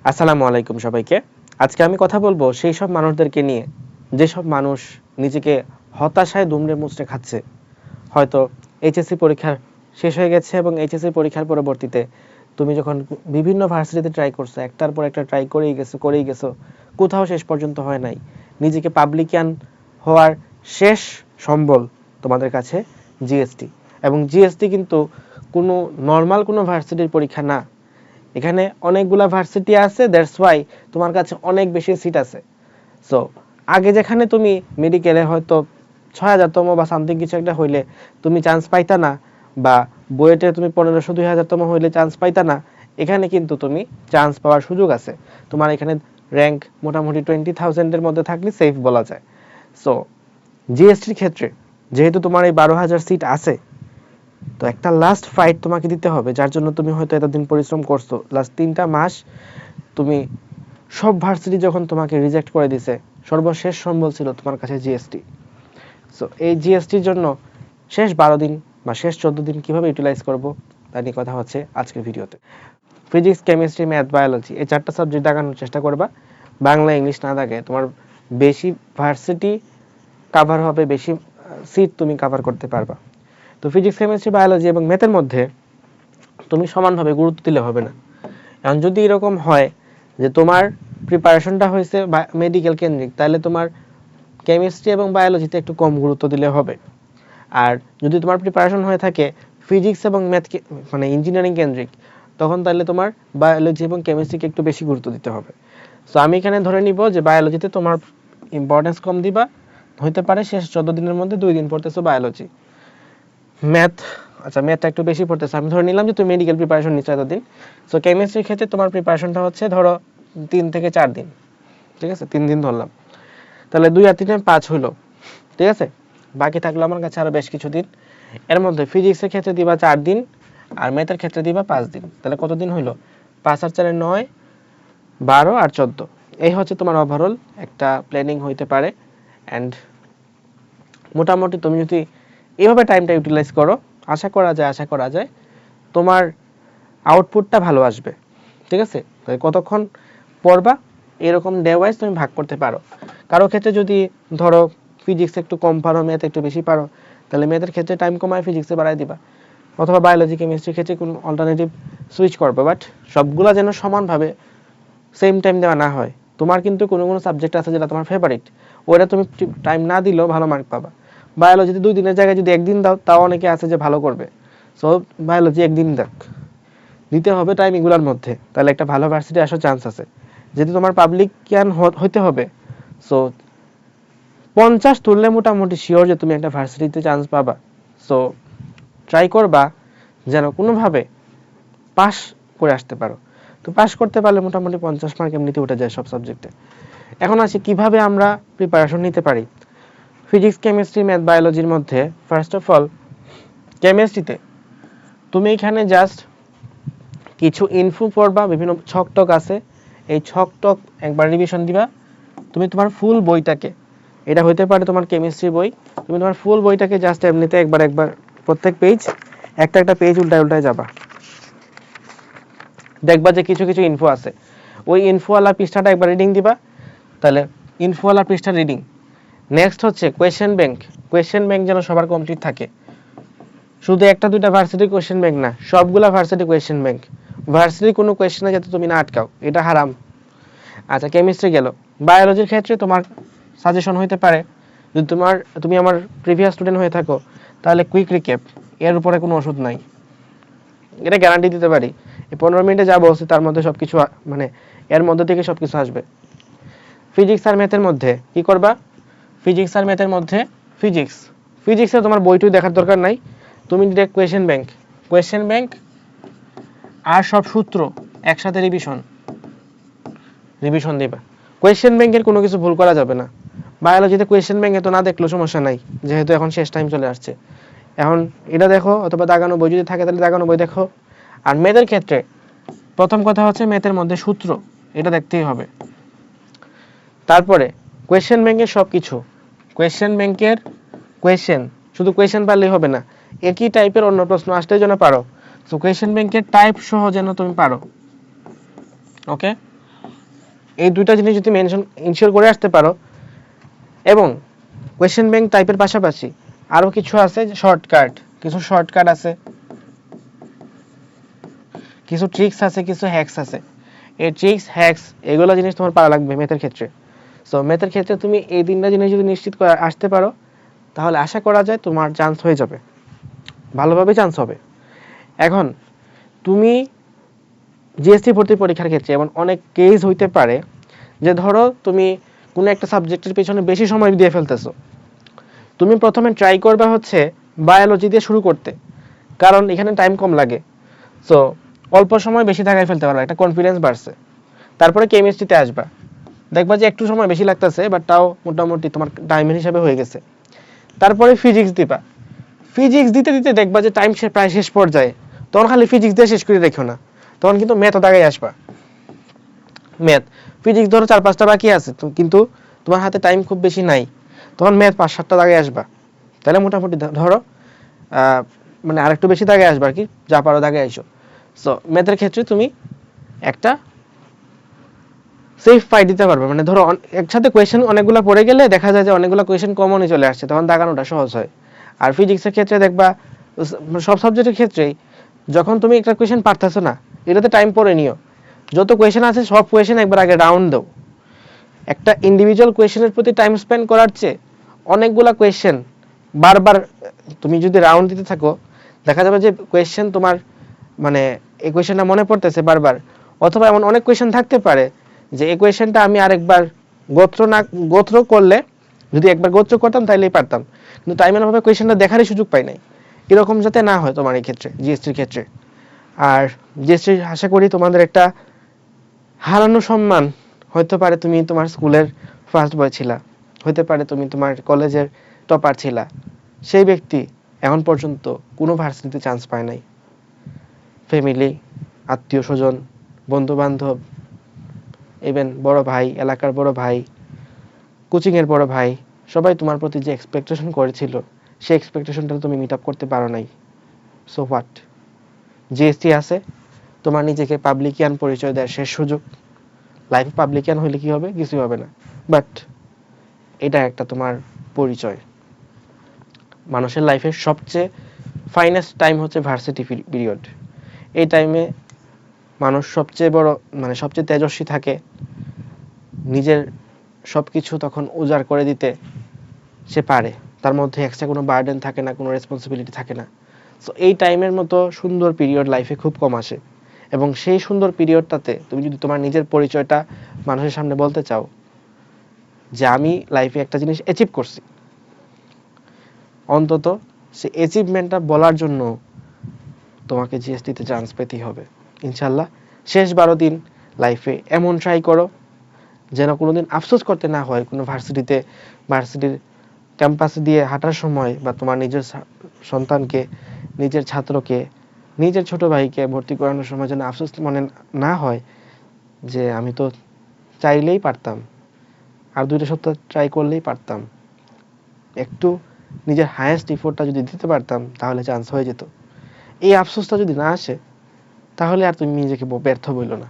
আসসালামু আলাইকুম সবাইকে। আজকে আমি কথা বলবো সেই সব মানুষদেরকে নিয়ে যেসব মানুষ নিজেকে হতাশায় দুমড়ে মুচড়ে খাচ্ছে। হয়তো এইচএসসি পরীক্ষা শেষ হয়ে গেছে এবং এইচএসসি পরীক্ষার পরবর্তীতে তুমি যখন বিভিন্ন ভার্সিটিতে ট্রাই করছো, একটার পর একটা ট্রাই করেই গেছো, কোথাও শেষ পর্যন্ত হয় নাই। নিজেকে পাবলিকান হওয়ার শেষ সম্বল তোমাদের কাছে জিএসটি, এবং জিএসটি কিন্তু কোনো নর্মাল কোনো ভার্সিটির পরীক্ষা না। এখানে অনেকগুলা ভার্সিটি আছে, দ্যাটস ওয়াই তোমার কাছে অনেক বেশি সিট আছে। সো আগে যেখানে তুমি মেডিকেলে হয়তো 6000তম বা সামথিং কিছু একটা হইলে তুমি চান্স পাইতা না, বা বুয়েটে তুমি 1500-2000তম হইলে চান্স পাইতা না, এখানে কিন্তু তুমি চান্স পাওয়ার সুযোগ আছে। তোমার এখানে র্যাঙ্ক মোটামুটি 20,000-এর মধ্যে থাকলে সেফ বলা যায়। সো জিএসটির ক্ষেত্রে যেহেতু তোমার এই 12,000 সিট আছে, তো একটা লাস্ট ফাইট তোমাকে দিতে হবে, যার জন্য তুমি হয়তো এতদিন পরিশ্রম করছো। লাস্ট 3টা মাস তুমি সব ভার্সিটি যখন তোমাকে রিজেক্ট করে দিছে, সর্বশেষ সম্বল ছিল তোমার কাছে জিএসটি। সো এই জিএসটির জন্য শেষ 12 দিন বা শেষ 14 দিন কিভাবে ইউটিলাইজ করব তা নিয়ে কথা হচ্ছে আজকের ভিডিওতে। ফিজিক্স, কেমিস্ট্রি, ম্যাথ, বায়োলজি এই 4টা সাবজেক্ট দাগানোর চেষ্টা করবা। বাংলা ইংলিশ না দাগে তোমার বেশি ভার্সিটি কাভার হবে, বেশি সিট তুমি কাভার করতে পারবা। তো ফিজিক্স, কেমিস্ট্রি, বায়োলজি এবং ম্যাথের মধ্যে তুমি সমানভাবে গুরুত্ব দিলে হবে না। এখন যদি এরকম হয় যে তোমার প্রিপারেশনটা হয়েছে মেডিকেল কেন্দ্রিক, তাহলে তোমার কেমিস্ট্রি এবং বায়োলজিতে একটু কম গুরুত্ব দিলে হবে। আর যদি তোমার প্রিপারেশন হয়ে থাকে ফিজিক্স এবং ম্যাথ মানে ইঞ্জিনিয়ারিং কেন্দ্রিক, তখন তাহলে তোমার বায়োলজি এবং কেমিস্ট্রিকে একটু বেশি গুরুত্ব দিতে হবে। সো আমি এখানে ধরে নিব যে বায়োলজিতে তোমার ইম্পর্টেন্স কম দিবা, হইতে পারে শেষ 14 দিনের মধ্যে 2 দিন পড়তেছো বায়োলজি। ম্যাথ, আচ্ছা ম্যাথটা একটু বেশি পড়তেছে, আমি ধরে নিলাম যে তুমি মেডিকেল প্রিপারেশন নিচ্ছ এতদিন। সো কেমিস্ট্রির ক্ষেত্রে তোমার প্রিপারেশনটা হচ্ছে ধরো 3 থেকে 4 দিন, ঠিক আছে, 3 দিন ধরলাম, তাহলে 2 আর 3 5 হলো, ঠিক আছে। বাকি থাকলো আমার কাছে আরো বেশ কিছু দিন। এর মধ্যে ফিজিক্সের ক্ষেত্রে দিবা 4 দিন, আর ম্যাথের ক্ষেত্রে দিবা 5 দিন, তাহলে কত দিন হইলো? 5 আর 4 9, 12 আর 14। এই হচ্ছে তোমার ওভারঅল একটা প্ল্যানিং হইতে পারে। অ্যান্ড মোটামুটি তুমি যদি এইভাবে টাইমটা ইউটিলাইজ করো, আশা করা যায় তোমার আউটপুটটা ভালো আসবে, ঠিক আছে। তাই কতক্ষণ পড়বা এরকম ডে ওয়াইজ তুমি ভাগ করতে পারো। কারো ক্ষেত্রে যদি ধরো ফিজিক্স একটু কম পারো, ম্যাথ একটু বেশি পারো, তাহলে ম্যাথের ক্ষেত্রে টাইম কমায় ফিজিক্সে বাড়াই দিবা, অথবা বায়োলজি কেমিস্ট্রির ক্ষেত্রে কোনো অল্টারনেটিভ সুইচ করবে। বাট সবগুলা যেন সমানভাবে সেম টাইম দেওয়া না হয়। তোমার কিন্তু কোনো কোনো সাবজেক্ট আছে যেটা তোমার ফেভারিট, ওটা তুমি টাইম না দিলেও ভালো মার্ক পাবা। বায়োলজিতে 2 দিনের জায়গায় যদি 1 দিন দাও, তাও অনেকে আছে যে ভালো করবে। সো বায়োলজি 1 দিন দিতে হবে টাইম এগুলোর মধ্যে, তাহলে একটা ভালো ভার্সিটি আসার চান্স আছে। যদি তোমার পাবলিক জ্ঞান হইতে হবে, সো 50 তুললে মোটামুটি শিওর যে তুমি একটা ভার্সিটিতে চান্স পাবা। সো ট্রাই করবা যেন কোনোভাবে পাস করে আসতে পারো। তো পাস করতে পারলে মোটামুটি 50 মার্ক এমনিতে উঠে যায় সব সাবজেক্টে। এখন আসি কিভাবে আমরা প্রিপারেশন নিতে পারি ফিজিক্স, কেমিস্ট্রি, ম্যাথ, বায়োলজির মধ্যে। ফার্স্ট অফ অল কেমিস্ট্রিতে তুমি এখানে জাস্ট কিছু ইনফো পড়বা, বিভিন্ন ছক টক আছে, এই ছক টক একবার রিভিশন দিবা। তুমি তোমার ফুল বইটাকে, এটা হইতে পারে তোমার কেমিস্ট্রি বই, তুমি তোমার ফুল বইটাকে জাস্ট এমনিতে একবার প্রত্যেক পেজ একটা পেজ উল্টায় যাবা, দেখবা যে কিছু কিছু ইনফো আছে, ওই ইনফোওয়ালা পৃষ্ঠাটা একবার রিডিং দিবা, তাহলে ইনফোওয়ালা পৃষ্ঠা রিডিং। নেক্সট হচ্ছে কোয়েশ্চেন ব্যাংক যেন সবার কমপ্লিট থাকে। শুধু একটা দুইটা ভার্সিটি কোয়েশ্চেন ব্যাংক না, সবগুলা ভার্সিটি কোয়েশ্চেন ব্যাংক। ভার্সিটি কোনো কোয়েশ্চেনে যাতে তুমি না আটকাও, এটা হারাম। আচ্ছা কেমিস্ট্রি গেল। বায়োলজির ক্ষেত্রে তোমার সাজেশন হইতে পারে, যদি তুমি আমার প্রিভিয়াস স্টুডেন্ট হয়ে থাকো, তাহলে কুইক রিক্যাপ, এর উপরে কোনো ওষুধ নাই, এটা গ্যারান্টি দিতে পারি। এই 15 মিনিটে যা বলছি তার মধ্যে সবকিছু মানে এর মধ্যে থেকে সবকিছু আসবে। ফিজিক্স আর ম্যাথের মধ্যে কি করবা? ফিজিক্সে তোমার বইটুই দেখার দরকার নাই, তুমি ডিরেক্ট কোয়েশ্চেন ব্যাংক আর সব সূত্র একসাথে রিভিশন দিবা। কোয়েশ্চেন ব্যাংকের কোনো কিছু ভুল করা যাবে না। বায়োলজিতে কোয়েশ্চেন ব্যাংকে তো না দেখলেও সমস্যা নাই, যেহেতু এখন শেষ টাইম চলে আসছে। এখন এটা দেখো, অথবা দাগানো বই যদি থাকে তাহলে দাগানো বই দেখো। আর ম্যাথের ক্ষেত্রে প্রথম কথা হচ্ছে ম্যাথের মধ্যে সূত্র, এটা দেখতেই হবে। তারপরে কোয়েশ্চেন ব্যাংকের সব কিছু, কোয়েশ্চেন শুধু কোয়েশ্চেন পারলেই হবে না, একই টাইপের অন্য প্রশ্ন আসলে যেন পারো। সো কোয়েশ্চেন ব্যাংকের টাইপ সহ যেন তুমি পারো, ওকে। এই দুইটা জিনিস যদি ইনশিওর করে আসতে পারো, এবং কোয়েশ্চেন ব্যাংক টাইপের পাশাপাশি আরও কিছু আছে, কিছু শর্টকাট আছে, কিছু ট্রিক্স আছে, কিছু হ্যাকস আছে। এই ট্রিক্স হ্যাকস এগুলো জিনিস তোমার পারা লাগবে ম্যাথের ক্ষেত্রে। সো ম্যাথের ক্ষেত্রে তুমি এই তিনটা জিনিস যদি নিশ্চিত করে আসতে পারো, তাহলে আশা করা যায় তোমার চান্স হয়ে যাবে, ভালোভাবে চান্স হবে। এখন তুমি জিএসটি ভর্তি পরীক্ষার ক্ষেত্রে এমন অনেক কেস হইতে পারে যে ধরো তুমি কোনো একটা সাবজেক্টের পেছনে বেশি সময় দিয়ে ফেলতেছো। তুমি প্রথমে ট্রাই করবে হচ্ছে বায়োলজি দিয়ে শুরু করতে, কারণ এখানে টাইম কম লাগে। সো অল্প সময় বেশি দাগায় ফেলতে পারবে, একটা কনফিডেন্স বাড়ছে। তারপরে কেমিস্ট্রিতে আসবা, দেখবা যে একটু সময় বেশি লাগতেছে, বাট তাও মোটামুটি তোমার টাইমের হিসাবে হয়ে গেছে। তারপরে ফিজিক্স দিবা, ফিজিক্স দিতে দিতে দেখবা যে টাইম প্রায় শেষ পর্যায়ে, তখন খালি ফিজিক্স দিয়ে শেষ করে রেখো না, তখন কিন্তু ম্যাথও দাগায় আসবা। ম্যাথ ফিজিক্স ধরো 4-5টা বাকি আছে, কিন্তু তোমার হাতে টাইম খুব বেশি নাই, তখন ম্যাথ 5-7টা দাগায় আসবা। তাহলে মোটামুটি ধরো মানে আরেকটু বেশি দাগায় আসবা আর কি, যা পারো দাগায় আইসো। সো ম্যাথের ক্ষেত্রে তুমি একটা সেফ ফাইট দিতে পারবে, মানে ধরো একসাথে কোয়েশ্চেন অনেকগুলো পড়ে গেলে দেখা যায় যে অনেকগুলো কোয়েশ্চেন কমনই চলে আসছে, তখন দাগানোটা সহজ হয়। আর ফিজিক্সের ক্ষেত্রে দেখবা সব সাবজেক্টের ক্ষেত্রেই যখন তুমি একটা কোয়েশ্চেন পারতেছো না, এটাতে টাইম পড়ে নিও, যত কোয়েশ্চেন আছে সব কোয়েশ্চেন একবার আগে রাউন্ড দাও। একটা ইন্ডিভিজুয়াল কোয়েশ্চেনের প্রতি টাইম স্পেন্ড করার চেয়ে অনেকগুলা কোয়েশ্চেন বারবার তুমি যদি রাউন্ড দিতে থাকো, দেখা যাবে যে কোয়েশ্চেন তোমার মানে এই কোয়েশ্চেনটা মনে পড়তেছে বারবার। অথবা এমন অনেক কোয়েশ্চেন থাকতে পারে যে এই কোয়েশ্চেনটা আমি আরেকবার গোত্র করলে, যদি একবার গোত্র করতাম তাইলেই পারতাম, কিন্তু টাইমের অভাবে কোয়েশ্চেনটা দেখারই সুযোগ পাই নাই। এরকম যাতে না হয় তোমার এই ক্ষেত্রে, জিএসটির ক্ষেত্রে। আর জিএসটি আশা করি তোমাদের একটা হারানো সম্মান হতে পারে, তুমি তোমার স্কুলের ফার্স্ট বয় ছিলা, হতে পারে তুমি তোমার কলেজের টপার ছিলা, সেই ব্যক্তি এখন পর্যন্ত কোনো ভার্সিটিতে চান্স পায় নাই। ফ্যামিলি, আত্মীয় স্বজন, বন্ধু বান্ধব, ইভেন বড় ভাই, এলাকার বড় ভাই, কোচিংয়ের বড় ভাই, সবাই তোমার প্রতি যে এক্সপেকটেশন করেছিল, সেই এক্সপেকটেশনটা তুমি মিট আপ করতে পারো নাই। সো হোয়াট, জিএসটি আছে, তোমার নিজেকে পাবলিকিয়ান পরিচয় দেওয়ার শেষ সুযোগ। লাইফে পাবলিকিয়ান হইলে কি হবে? কিছুই হবে না, বাট এটা একটা তোমার পরিচয়। মানুষের লাইফের সবচেয়ে ফাইনেস্ট টাইম হচ্ছে ভার্সিটি পিরিয়ড। এই টাইমে মানুষ সবচেয়ে বড় মানে সবচেয়ে তেজস্বী থাকে, নিজের সব কিছু তখন উজাড় করে দিতে সে পারে, তার মধ্যে এক্সট্রা কোনো বার্ডেন থাকে না, কোনো রেসপন্সিবিলিটি থাকে না। সো এই টাইমের মতো সুন্দর পিরিয়ড লাইফে খুব কম আসে, এবং সেই সুন্দর পিরিয়ডটাতে তুমি যদি তোমার নিজের পরিচয়টা মানুষের সামনে বলতে চাও যে আমি লাইফে একটা জিনিস অ্যাচিভ করছি, অন্তত সে অ্যাচিভমেন্টটা বলার জন্য তোমাকে জিএসটিতে চান্স পেতেই হবে ইনশাল্লাহ। শেষ 12 দিন লাইফে এমন ট্রাই করো যেন কোনোদিন আফসোস করতে না হয় কোনো ভার্সিটির ক্যাম্পাসে দিয়ে হাঁটার সময়, বা তোমার নিজের সন্তানকে, নিজের ছাত্রকে, নিজের ছোট ভাইকে ভর্তি করানোর সময় যেন আফসোস মনে না হয় যে আমি তো চাইলেই পারতাম, আর 2টা সপ্তাহ ট্রাই করলেই পারতাম, একটু নিজের হায়েস্ট ইফোর্টটা যদি দিতে পারতাম তাহলে চান্স হয়ে যেত। এই আফসোসটা যদি না আসে, তাহলে আর তুমি নিজেকে ব্যর্থ বইলো না।